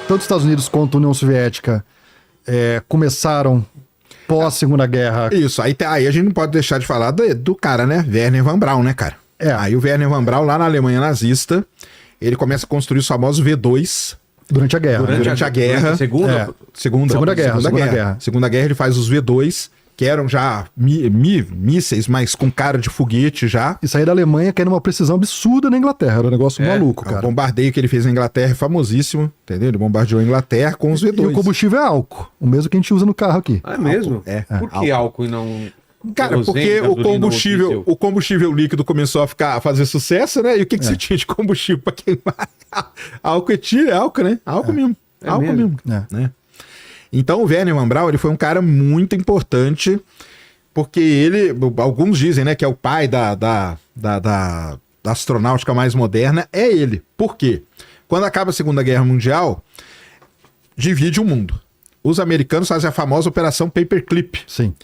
tanto os Estados Unidos quanto a União Soviética começaram pós-Segunda Guerra. Isso, aí a gente não pode deixar de falar do cara, né? Werner von Braun, né, cara? Aí o Werner von Braun, lá na Alemanha nazista, ele começa a construir os famosos V2. Durante a guerra. Durante a guerra. Segunda Guerra ele faz os V2, que eram já mísseis, mas com cara de foguete já. E sair da Alemanha que era uma precisão absurda na Inglaterra. Era um negócio maluco, cara. O bombardeio que ele fez na Inglaterra é famosíssimo, entendeu? Ele bombardeou a Inglaterra com os V2. E o combustível é álcool, o mesmo que a gente usa no carro aqui. É mesmo? Por que álcool e não... Cara, porque o combustível líquido começou a fazer sucesso, né? E o que você tinha de combustível para queimar? Álcool etílico, é álcool, né? Álcool mesmo. Álcool mesmo. Né? Então o Werner von Braun, ele foi um cara muito importante, porque ele, alguns dizem, né, que é o pai da astronáutica mais moderna, é ele. Por quê? Quando acaba a Segunda Guerra Mundial, divide o mundo. Os americanos fazem a famosa Operação Paperclip. Sim.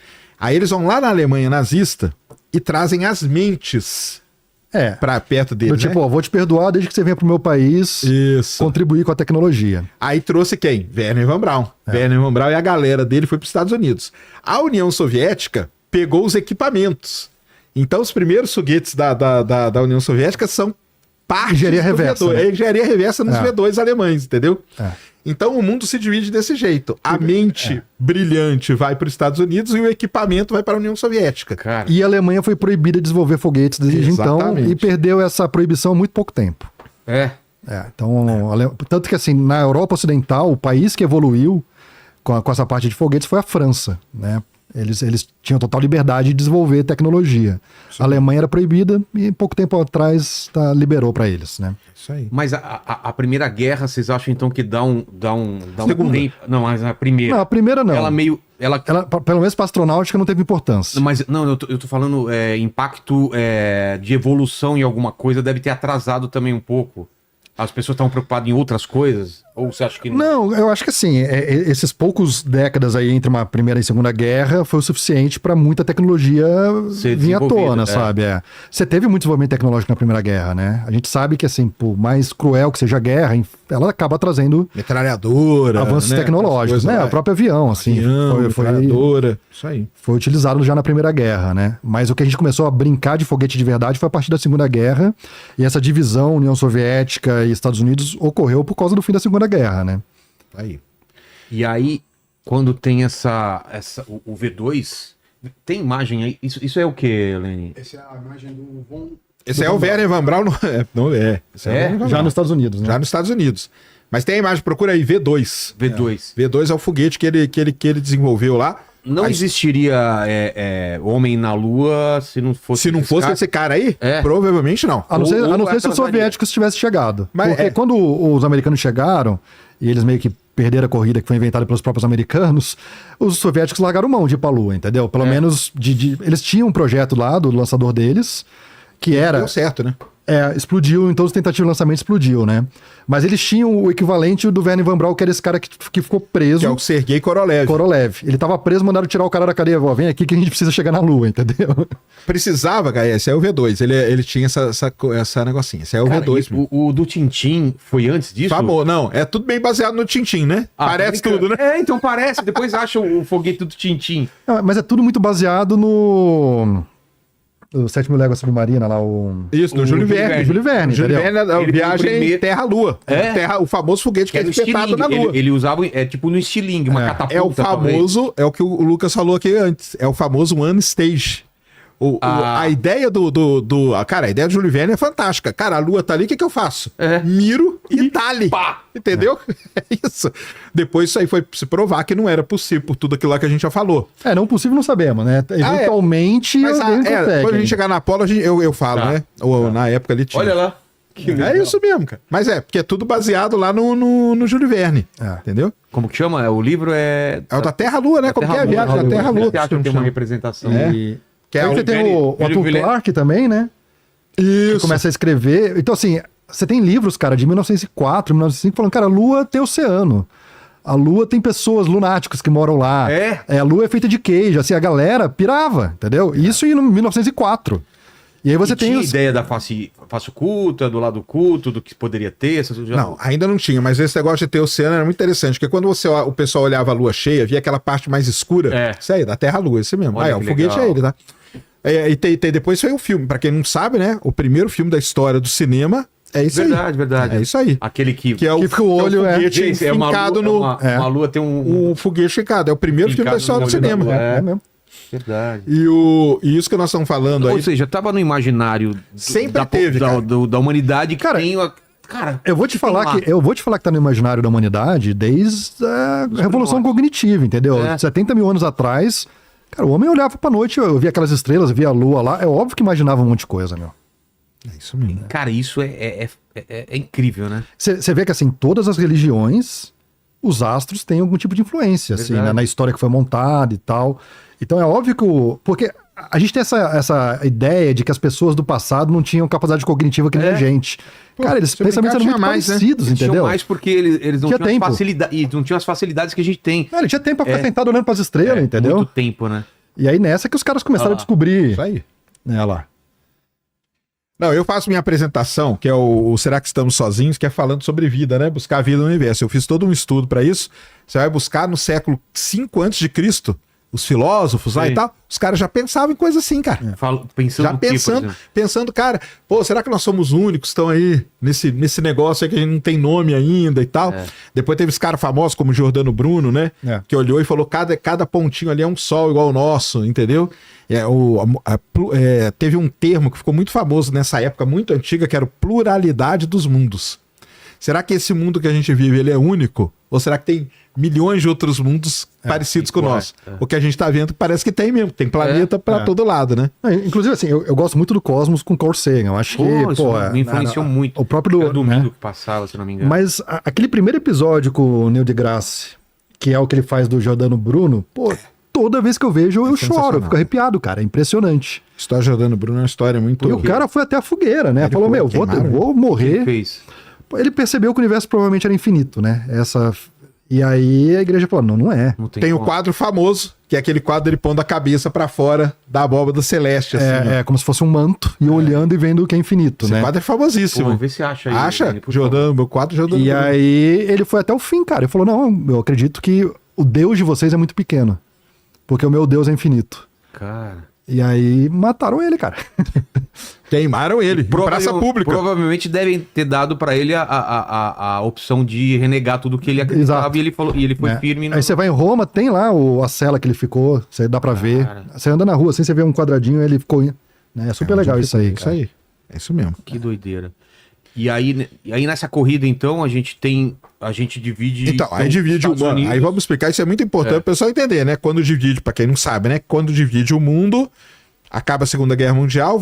Aí eles vão lá na Alemanha nazista e trazem as mentes pra perto deles, tipo, vou te perdoar desde que você venha pro meu país contribuir com a tecnologia. Aí trouxe quem? Werner von Braun. Werner von Braun e a galera dele foi para os Estados Unidos. A União Soviética pegou os equipamentos. Então os primeiros foguetes da União Soviética são parte engenharia reversa. V2, engenharia reversa nos V2 alemães, entendeu? Então o mundo se divide desse jeito. A mente brilhante vai para os Estados Unidos e o equipamento vai para a União Soviética. Cara. E a Alemanha foi proibida de desenvolver foguetes desde então e perdeu essa proibição há muito pouco tempo. Então, tanto que assim, na Europa Ocidental, o país que evoluiu com essa parte de foguetes foi a França, né? Eles tinham total liberdade de desenvolver tecnologia. A Alemanha era proibida e pouco tempo atrás liberou para eles, né? Isso aí. Mas a Primeira Guerra, vocês acham então que dá um Segunda. tempo? Não, mas a primeira. Não, a primeira não. Ela pelo menos para astronautica não teve importância. Mas não, eu tô falando impacto de evolução em alguma coisa deve ter atrasado também um pouco. As pessoas estavam preocupadas em outras coisas? Ou você acha que não? Não, eu acho que assim, esses poucos décadas aí entre uma Primeira e Segunda Guerra foi o suficiente para muita tecnologia vir à tona, sabe? Você teve muito desenvolvimento tecnológico na Primeira Guerra, né? A gente sabe que, assim, por mais cruel que seja a guerra, ela acaba trazendo metralhadora, avanços tecnológicos, né? O próprio avião, assim. Metralhadora, isso aí. Foi utilizado já na Primeira Guerra, né? Mas o que a gente começou a brincar de foguete de verdade foi a partir da Segunda Guerra, e essa divisão União Soviética e Estados Unidos ocorreu por causa do fim da Segunda Guerra, né? E aí, quando tem o V2, tem imagem aí? Isso é o que, Lenny? Essa é a imagem do Von... Esse é o Werner von Braun. Já nos Estados Unidos, né? Já nos Estados Unidos. Mas tem a imagem, procura aí, V2. V2 é o foguete que ele desenvolveu lá. Não existiria homem na Lua se não fosse... Se não fosse esse cara aí? Provavelmente não. A não ser se os soviéticos tivessem chegado. Porque quando os americanos chegaram, e eles meio que perderam a corrida que foi inventada pelos próprios americanos, os soviéticos largaram mão de ir pra Lua, entendeu? Pelo menos, eles tinham um projeto lá do lançador deles, que era... Deu certo, né? Explodiu, em todas as tentativas de lançamento explodiu, né? Mas eles tinham o equivalente do Werner von Braun, que era esse cara que ficou preso. Que é o Sergei Korolev. Ele tava preso, mandaram tirar o cara da cadeia. Vem aqui que a gente precisa chegar na Lua, entendeu? Precisava, cara. Esse é o V2. Ele tinha essa negocinho. Esse é o V2. O do Tintin foi antes disso? Não, é tudo bem baseado no Tintin, né? Parece tudo, né? Então parece. Depois acha o foguete do Tintin. Mas é tudo muito baseado no... O 7.000 Léguas Submarina lá, Isso, do Júlio Verne. Júlio Verne, a viagem Terra-Lua. O famoso foguete que é espetado na Lua. Ele usava, tipo no estilingue, uma catapulta. É o famoso, é o que o Lucas falou aqui antes, é o famoso One Stage. A ideia cara, a ideia do Júlio Verne é fantástica. Cara, a Lua tá ali, o que eu faço? Miro e tá ali. Entendeu? É isso. Depois isso aí foi se provar que não era possível por tudo aquilo lá que a gente já falou. Não possível não sabemos, né? Eventualmente alguém consegue. Quando a gente chegar na Apollo, eu falo, né? Ou na época ali tinha. Olha lá. Isso mesmo, cara. Mas porque é tudo baseado lá no Júlio Verne. Entendeu? Como que chama? O livro é o da Terra-Lua, né? Como que é a viagem da Terra-Lua? Tem uma representação. Você tem o Arthur Clarke também, né? Isso. Que começa a escrever. Então, assim, você tem livros, cara, de 1904, 1905, falando, cara, a Lua tem oceano. A Lua tem pessoas lunáticos que moram lá. A Lua é feita de queijo. Assim, a galera pirava, entendeu? Isso em 1904. E aí você tem tinha ideia da face oculta, do lado oculto, do que poderia ter? Não, ainda não tinha, mas esse negócio de ter oceano era muito interessante, porque quando o pessoal olhava a lua cheia, via aquela parte mais escura, isso aí, da Terra-Lua, esse mesmo. Aí, o foguete é ele, tá? E depois foi o filme, pra quem não sabe, né, o primeiro filme da história do cinema é isso verdade, aí. Verdade. É isso aí. Aquele que é o olho foguete fincado no... Uma lua tem um foguete fincado, é o primeiro filme da história do cinema. É mesmo. Verdade. E isso que nós estamos falando aí... Ou seja, tava no imaginário da humanidade. Cara, eu vou te falar que tá no imaginário da humanidade desde a Revolução Cognitiva, entendeu? 70 mil anos atrás, cara, o homem olhava pra noite, eu via aquelas estrelas, via a lua lá, é óbvio que imaginava um monte de coisa, meu. É isso mesmo. Cara, isso é incrível, né? Você vê que, assim, todas as religiões, os astros têm algum tipo de influência, assim, né, na história que foi montada e tal. Então é óbvio que porque a gente tem essa ideia de que as pessoas do passado não tinham capacidade cognitiva que nem a gente. Cara, eles pensamentos eram muito parecidos, né? Entendeu? Tinham mais porque eles não tinham não tinham as facilidades que a gente tem. Ele tinha tempo pra ficar sentado olhando pras estrelas, entendeu? Muito tempo, né? E aí nessa que os caras começaram a descobrir. Isso aí. Olha lá. Não, eu faço minha apresentação, que é o Será que Estamos Sozinhos, que é falando sobre vida, né? Buscar a vida no universo. Eu fiz todo um estudo para isso. Você vai buscar no século 5 a.C., os filósofos lá e tal, os caras já pensavam em coisa assim, cara. Pensando, cara, pô, será que nós somos únicos, estão aí nesse negócio aí que a gente não tem nome ainda e tal. Depois teve os caras famosos como Giordano Bruno, né? Que olhou e falou, cada pontinho ali é um sol igual o nosso, entendeu? Teve um termo que ficou muito famoso nessa época muito antiga, que era o pluralidade dos mundos. Será que esse mundo que a gente vive, ele é único? Ou será que tem milhões de outros mundos parecidos com o nosso? O que a gente tá vendo parece que tem mesmo. Tem planeta pra todo lado, né? Inclusive, assim, eu gosto muito do Cosmos com Carl Sagan. Eu acho que, me influenciou muito. O próprio domingo que passava, se não me engano. Mas aquele primeiro episódio com o Neil deGrasse, que é o que ele faz do Giordano Bruno, toda vez que eu vejo, eu choro, eu fico arrepiado, cara. É impressionante. A história do Giordano Bruno é uma história muito... E o cara foi até a fogueira, né? Falou, eu vou morrer. Ele fez. Ele percebeu que o universo provavelmente era infinito, né? E aí a igreja falou, não é. Tem o quadro famoso, que é aquele quadro dele pondo a cabeça pra fora da abóbada celeste. Assim, como se fosse um manto, e olhando e vendo o que é infinito, Esse quadro é famosíssimo. Vamos ver se acha aí. Acha? Meu quadro Giordano. E aí ele foi até o fim, cara. Ele falou, não, eu acredito que o Deus de vocês é muito pequeno, porque o meu Deus é infinito. Cara... E aí mataram ele, cara. Queimaram ele, praça pública. Provavelmente devem ter dado pra ele a opção de renegar tudo que ele acreditava. E ele foi firme. Aí você vai em Roma, tem lá a cela que ele ficou, você dá pra ver. Você anda na rua assim, você vê um quadradinho, ele ficou... É super legal isso aí, cara. Isso aí, é isso mesmo. Que doideira. E aí nessa corrida, então, a gente divide... Então, aí divide o mundo. Aí vamos explicar, isso é muito importante o pessoal entender, né? Quando divide, pra quem não sabe, né? Quando divide o mundo, acaba a Segunda Guerra Mundial,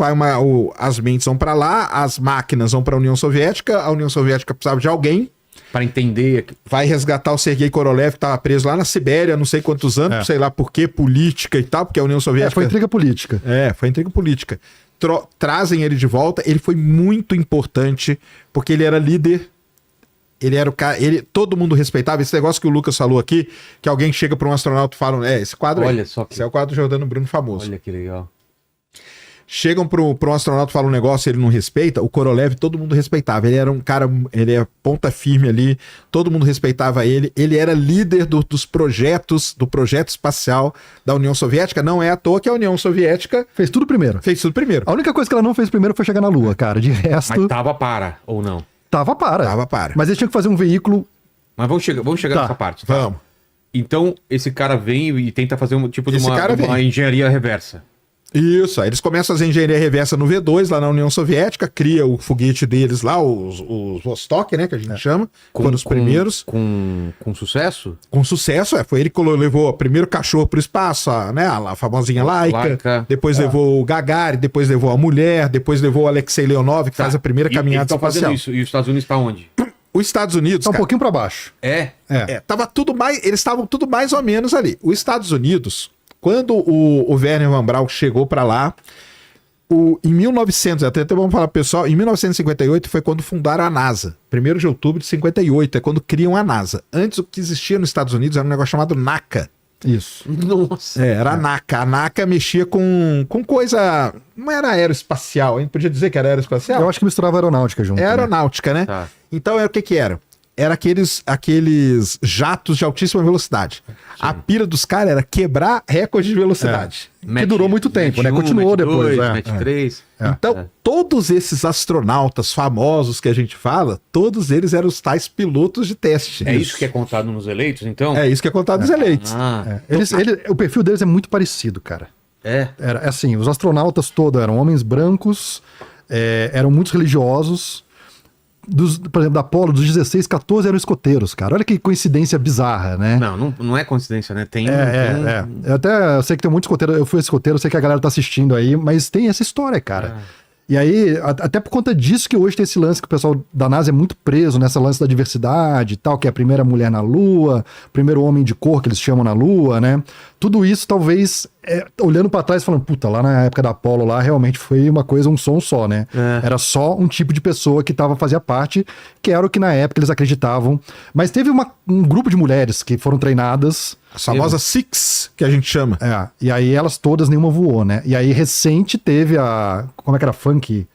as mentes vão pra lá, as máquinas vão pra União Soviética, a União Soviética precisava de alguém para entender. Vai resgatar o Sergei Korolev, que estava preso lá na Sibéria, não sei quantos anos, sei lá por quê, política e tal, porque a União Soviética... foi intriga política. Foi intriga política. Trazem ele de volta, ele foi muito importante, porque ele era líder, ele era o cara, todo mundo respeitava, esse negócio que o Lucas falou aqui, que alguém chega para um astronauta e fala, esse quadro Olha só que... esse é o quadro do Giordano Bruno famoso. Olha que legal. Chegam para um astronauta e falam um negócio e ele não respeita, o Korolev todo mundo respeitava, ele era um cara, ele é ponta firme ali, todo mundo respeitava ele era líder do projeto espacial da União Soviética, não é à toa que a União Soviética... Fez tudo primeiro. A única coisa que ela não fez primeiro foi chegar na Lua, cara, de resto... Mas tava para, ou não? Tava para. Mas eles tinham que fazer um veículo... Mas vamos chegar nessa parte. Tá? Vamos. Então, esse cara vem e tenta fazer um tipo de uma engenharia reversa. Isso, aí eles começam a fazer engenharia reversa no V2, lá na União Soviética, cria o foguete deles lá, os Vostok, né, que a gente chama, foram os primeiros. Com sucesso? Com sucesso, foi ele que levou o primeiro cachorro pro espaço, a famosinha Laika, depois levou o Gagarin, depois levou a mulher, depois levou o Alexei Leonov, que faz a primeira caminhada espacial. Isso. E os Estados Unidos tá onde? Os Estados Unidos... Tá um pouquinho para baixo. Tava tudo mais, eles estavam tudo mais ou menos ali. Os Estados Unidos... Quando o Wernher von Braun chegou para lá, em 1900, até vamos falar pro pessoal, em 1958 foi quando fundaram a NASA. 1º de outubro de 58 é quando criam a NASA. Antes o que existia nos Estados Unidos era um negócio chamado NACA. Isso. Nossa. Era a NACA. A NACA mexia com coisa... Não era aeroespacial, a gente podia dizer que era aeroespacial? Eu acho que misturava aeronáutica junto. É aeronáutica, né? Tá. Então era o que era? Era aqueles jatos de altíssima velocidade. Sim. A pira dos caras era quebrar recorde de velocidade. Que durou muito tempo, né? Continuou depois. Match 3. Então, todos esses astronautas famosos que a gente fala, todos eles eram os tais pilotos de teste. É isso que é contado nos eleitos, então? É isso que é contado nos eleitos. O perfil deles é muito parecido, cara. Era assim, os astronautas todos eram homens brancos, eram muito religiosos. Por exemplo, da Apollo, dos 16, 14 eram escoteiros, cara. Olha que coincidência bizarra, né? Não é coincidência, né? Eu sei que tem muito escoteiro, eu fui escoteiro, eu sei que a galera tá assistindo aí, mas tem essa história, cara. E aí, até por conta disso que hoje tem esse lance que o pessoal da NASA é muito preso nessa lance da diversidade e tal, que é a primeira mulher na Lua, primeiro homem de cor que eles chamam na Lua, né? Tudo isso, talvez, olhando pra trás, falando, puta, lá na época da Apollo, lá realmente foi uma coisa, um som só, né? Era só um tipo de pessoa que fazia parte, que era o que na época eles acreditavam. Mas teve um grupo de mulheres que foram treinadas. As famosas Six, que a gente chama. E aí elas todas, nenhuma voou, né? E aí recente teve como é que era? Funk?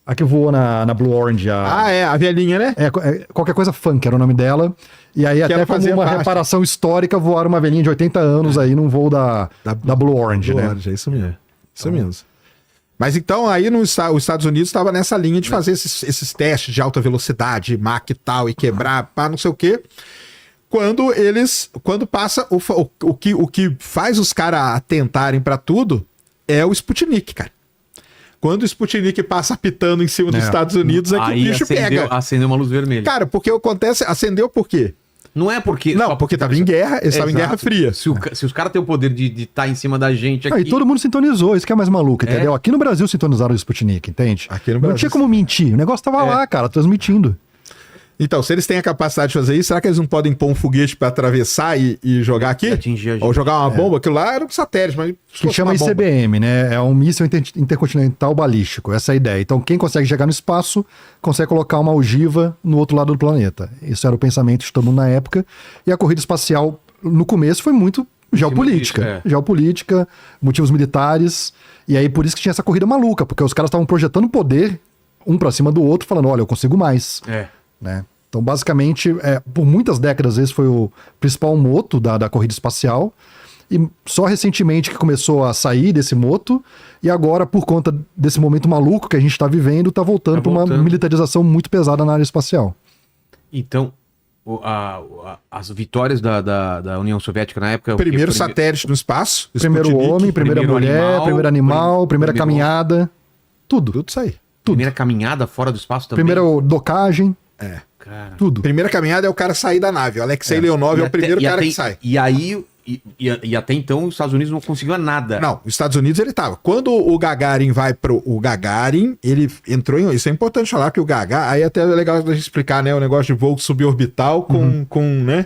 A que voou na Blue Orange. A velhinha, né? Qualquer coisa Funk era o nome dela. E aí que até como uma reparação histórica voaram uma velhinha de 80 anos aí num voo da Blue Orange, Blue né? Orange, é isso mesmo. Isso mesmo. Mas então aí os Estados Unidos estava nessa linha de fazer esses testes de alta velocidade, Mach e tal, e quebrar, não sei o quê. Quando passa o que faz os caras atentarem para tudo é o Sputnik, cara. Quando o Sputnik passa apitando em cima dos Estados Unidos, é que o bicho pega. Acendeu uma luz vermelha. Cara, porque acontece, acendeu por quê? Não é porque... Não, porque tava em guerra, eles estavam em guerra fria. Se os caras têm o poder de estar em cima da gente aqui... E todo mundo sintonizou, isso que é mais maluco, entendeu? Aqui no Brasil sintonizaram o Sputnik, entende? Aqui no Brasil. Não tinha como mentir, o negócio tava lá, cara, transmitindo. Então, se eles têm a capacidade de fazer isso, será que eles não podem pôr um foguete para atravessar e jogar aqui? Ou jogar uma bomba? Aquilo lá era um satélite, mas... Que chama ICBM, né? É um míssil intercontinental balístico, essa é a ideia. Então, quem consegue chegar no espaço, consegue colocar uma ogiva no outro lado do planeta. Isso era o pensamento de todo mundo na época. E a corrida espacial, no começo, foi muito geopolítica. Geopolítica, motivos militares. E aí, por isso que tinha essa corrida maluca, porque os caras estavam projetando poder, um pra cima do outro, falando, olha, eu consigo mais. Né? Então, basicamente, por muitas décadas, esse foi o principal moto da corrida espacial. E só recentemente que começou a sair desse moto. E agora, por conta desse momento maluco que a gente está vivendo, está voltando para uma militarização muito pesada na área espacial. Então, as vitórias da União Soviética na época... Primeiro satélite no espaço. Primeiro homem, primeira mulher, primeiro animal, primeira caminhada. Tudo isso aí. Primeira caminhada fora do espaço também? Primeira docagem. Cara. Tudo. Primeira caminhada é o cara sair da nave. O Alexei Leonov é o primeiro cara que sai. E aí, e até então, os Estados Unidos não conseguiam nada. Não, os Estados Unidos ele tava. Quando o Gagarin vai pro... O Gagarin, ele entrou em... Isso é importante falar que o Gagarin... Aí até é legal a gente explicar, né? O negócio de voo suborbital com né?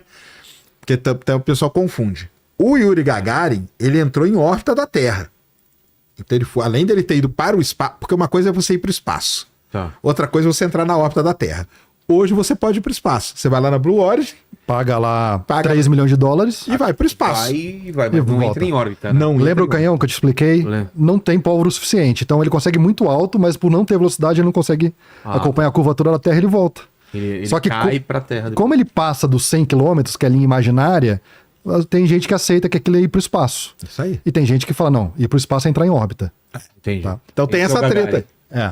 Porque o pessoal confunde. O Yuri Gagarin, ele entrou em órbita da Terra. Então, além dele ter ido para o espaço... Porque uma coisa é você ir para o espaço. Outra coisa é você entrar na órbita da Terra. Hoje você pode ir para o espaço. Você vai lá na Blue Origin... Paga lá 3 milhões de dólares... E vai para o espaço. Mas não entra em órbita. Né? Não lembra o canhão que eu te expliquei? Não tem pólvora o suficiente. Então ele consegue muito alto, mas por não ter velocidade ele não consegue acompanhar a curvatura da Terra e ele volta. Ele só que cai para a Terra. Como ele passa dos 100 km, que é a linha imaginária... Tem gente que aceita que aquilo é ir pro espaço. Isso aí. E tem gente que fala, não, ir pro espaço é entrar em órbita. Entendi. Tá? Então tem essa treta.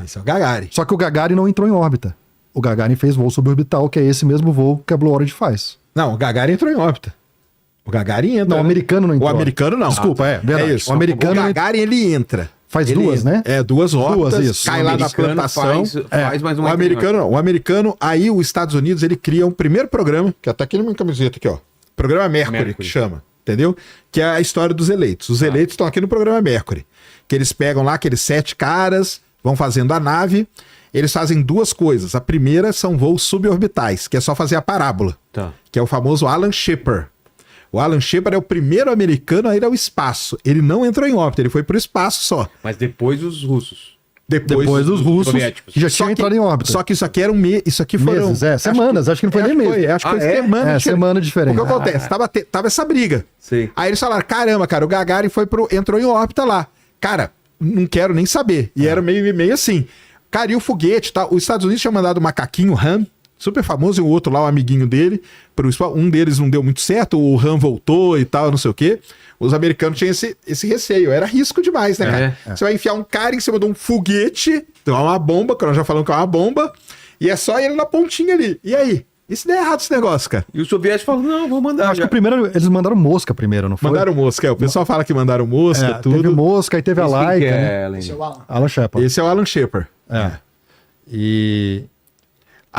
Esse é o Gagarin. Só que o Gagarin não entrou em órbita. O Gagarin fez voo suborbital, que é esse mesmo voo que a Blue Origin faz. Não, o Gagarin entrou em órbita. O Gagarin entra. Não, o americano não entrou. O americano não. Desculpa, verdade. É isso. O Gagarin, ele entra. Faz duas, né? Duas órbitas, isso. Cai lá na plantação. Faz mais uma. O americano, aí os Estados Unidos, ele cria um primeiro programa, que até aqui na minha camiseta aqui, ó. Programa Mercury, que chama. Entendeu? Que é a história dos eleitos. Os eleitos estão aqui no programa Mercury. Que eles pegam lá aqueles 7 caras, vão fazendo a nave. Eles fazem duas coisas. A primeira são voos suborbitais, que é só fazer a parábola. Que é o famoso Alan Shepard. O Alan Shepard é o primeiro americano a ir ao espaço. Ele não entrou em órbita, ele foi para o espaço só. Mas depois os russos. Depois dos russos, que já tinham entrado em órbita. Só que isso aqui era isso aqui foram... Meses, semanas, acho que não foi nem mês. Acho que foi semana diferente. Semana diferente. O que acontece? Tava essa briga. Sim. Aí eles falaram, caramba, cara, o Gagarin entrou em órbita lá. Cara, não quero nem saber. E era meio assim. Cara, e o foguete, tá? Os Estados Unidos tinham mandado o macaquinho Han, super famoso, e o outro lá, o amiguinho dele. Um deles não deu muito certo, o Han voltou e tal, não sei o quê. Os americanos tinham esse receio. Era risco demais, né, cara? Você vai enfiar um cara em cima de um foguete, então é uma bomba, que nós já falamos que é uma bomba, e é só ele na pontinha ali. E aí? E se der errado esse negócio, cara? E os soviéticos falam, não, vou mandar. Acho que primeiro eles mandaram mosca primeiro, não foi? Mandaram mosca, o pessoal fala que mandaram mosca, tudo. Teve mosca, aí teve a Laika, né? Esse é o Alan Shepard. Esse é o Alan Shepard. E...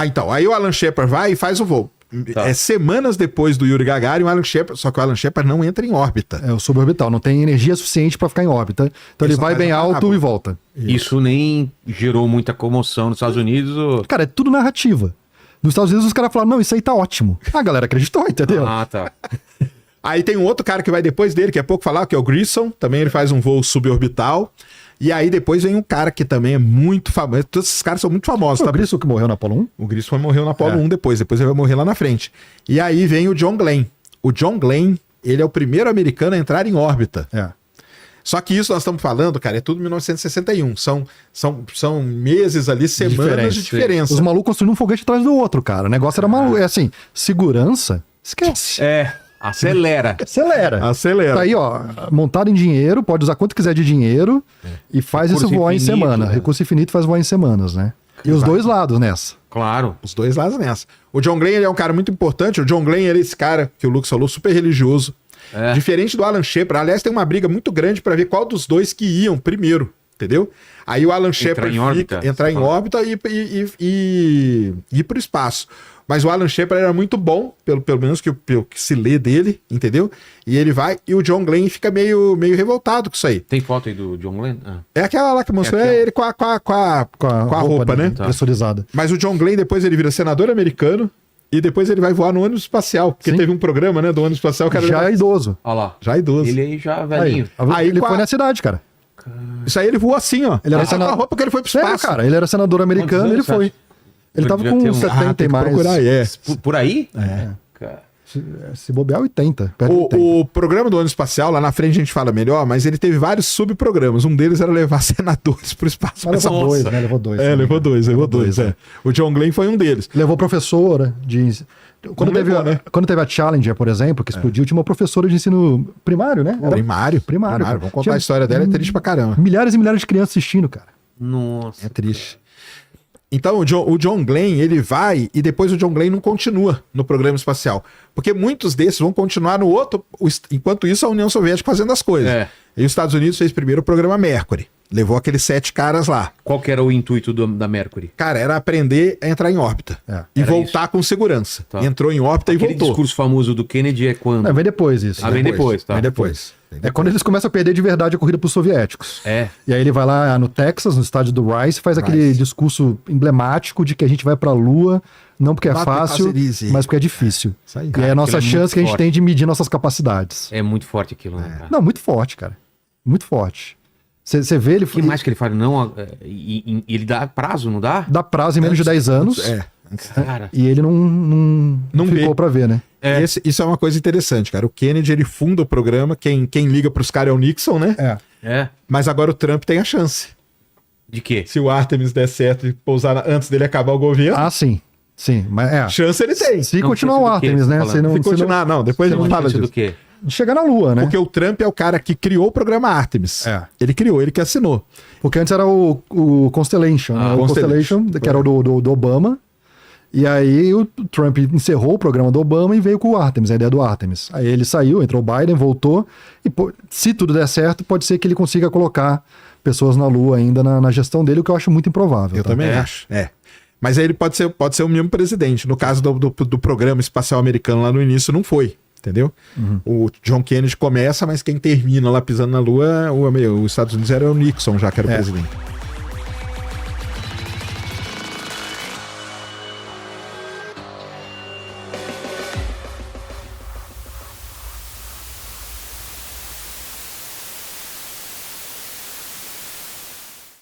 então, aí o Alan Shepard vai e faz o voo. Tá. Semanas depois do Yuri Gagarin, o Alan Shepard, só que o Alan Shepard não entra em órbita. É o suborbital, não tem energia suficiente para ficar em órbita. Então ele vai bem alto e volta. Isso nem gerou muita comoção nos Estados Unidos? Ou... Cara, é tudo narrativa. Nos Estados Unidos os caras falaram, não, isso aí tá ótimo. A galera acreditou, entendeu? Ah, tá. Aí tem um outro cara que vai depois dele, que é pouco falar, que é o Grissom. Também ele faz um voo suborbital. E aí depois vem um cara que também é muito famoso. Todos esses caras são muito famosos. Foi o Grissom que morreu na Apollo 1? O Grissom morreu na Apollo 1 depois ele vai morrer lá na frente. E aí vem o John Glenn. O John Glenn, ele é o primeiro americano a entrar em órbita. Só que isso nós estamos falando, cara, é tudo 1961. São meses ali, semanas de diferença. Os malucos construíram um foguete atrás do outro, cara. O negócio era maluco. É assim, segurança, esquece. Acelera. Tá aí, ó, montado em dinheiro, pode usar quanto quiser de dinheiro e faz isso voar em semana. Recurso infinito faz voar em semanas, né? E os dois lados nessa. Claro. Os dois lados nessa. O John Glenn, ele é um cara muito importante. O John Glenn, ele é esse cara que o Lucas falou, super religioso. Diferente do Alan Shepard. Aliás, tem uma briga muito grande para ver qual dos dois que iam primeiro, entendeu? Aí o Alan Shepard entrar em órbita e ir pro espaço. Mas o Alan Shepard era muito bom, pelo menos pelo que se lê dele, entendeu? E ele vai, e o John Glenn fica meio revoltado com isso aí. Tem foto aí do John Glenn? É aquela lá que mostrou ele com a roupa, né? Pressurizada. Mas o John Glenn, depois ele vira senador americano, e depois ele vai voar no ônibus espacial. Porque teve um programa, né, do ônibus espacial. Que era já é idoso. Olha lá. Já é idoso. Ele aí já velhinho. Aí ele foi na cidade, cara. Isso aí ele voou assim, ó. Ele era com a roupa porque ele foi pro espaço. Cara, ele era senador americano, ele foi. Ele tava com 70 e mais. Procurar, Por aí? Cara. Se bobear, 80. O programa do ônibus espacial, lá na frente a gente fala melhor, mas ele teve vários subprogramas. Um deles era levar senadores pro espaço. Mas levou dois, né? Levou dois. Levou dois. O John Glenn foi um deles. Levou professora de... Quando teve a Challenger, por exemplo, que explodiu, tinha uma professora de ensino primário, né? Primário. Vamos contar a história dela, é triste pra caramba. Milhares e milhares de crianças assistindo, cara. Nossa. É triste. Então o John Glenn, ele vai e depois o John Glenn não continua no programa espacial. Porque muitos desses vão continuar no outro, enquanto isso a União Soviética fazendo as coisas. E os Estados Unidos fez primeiro o programa Mercury. Levou aqueles 7 caras lá. Qual que era o intuito da Mercury? Cara, era aprender a entrar em órbita. E voltar com segurança. Tá. Entrou em órbita e voltou. Aquele discurso famoso do Kennedy é quando? Vem depois isso. Vem depois, tá? Vem depois. É quando eles começam a perder de verdade a corrida pros soviéticos. E aí ele vai lá no Texas, no estádio do Rice, faz aquele discurso emblemático de que a gente vai pra Lua, não porque é fácil, mas porque é difícil. E é a nossa chance que a gente tem de medir nossas capacidades. É muito forte aquilo, né, cara? Não, muito forte, cara. Muito forte. Você vê ele... O que mais que ele fala? Não, ele dá prazo, não dá? Dá prazo em menos de 10 anos. Cara. E ele não ficou pra ver, né? Isso é uma coisa interessante, cara. O Kennedy, ele funda o programa. Quem liga pros caras é o Nixon, né? Mas agora o Trump tem a chance. De quê? Se o Artemis der certo e pousar antes dele acabar o governo. Ah, sim. Sim, mas chance ele tem. Se continuar o Artemis, né? Se continuar, não. Depois a gente fala disso. Do quê? De chegar na Lua, né? Porque o Trump é o cara que criou o programa Artemis. Ele criou, ele que assinou. Porque antes era o Constellation, né? O Constellation, que era o do Obama. E aí o Trump encerrou o programa do Obama e veio com o Artemis, a ideia do Artemis. Aí ele saiu, entrou o Biden, voltou. E se tudo der certo, pode ser que ele consiga colocar pessoas na Lua ainda na gestão dele, o que eu acho muito improvável. Eu também acho. Mas aí ele pode ser o mesmo presidente. No caso do programa espacial americano lá no início, não foi. Entendeu? O John Kennedy começa, mas quem termina lá pisando na Lua, os Estados Unidos era o Nixon, já que era o presidente.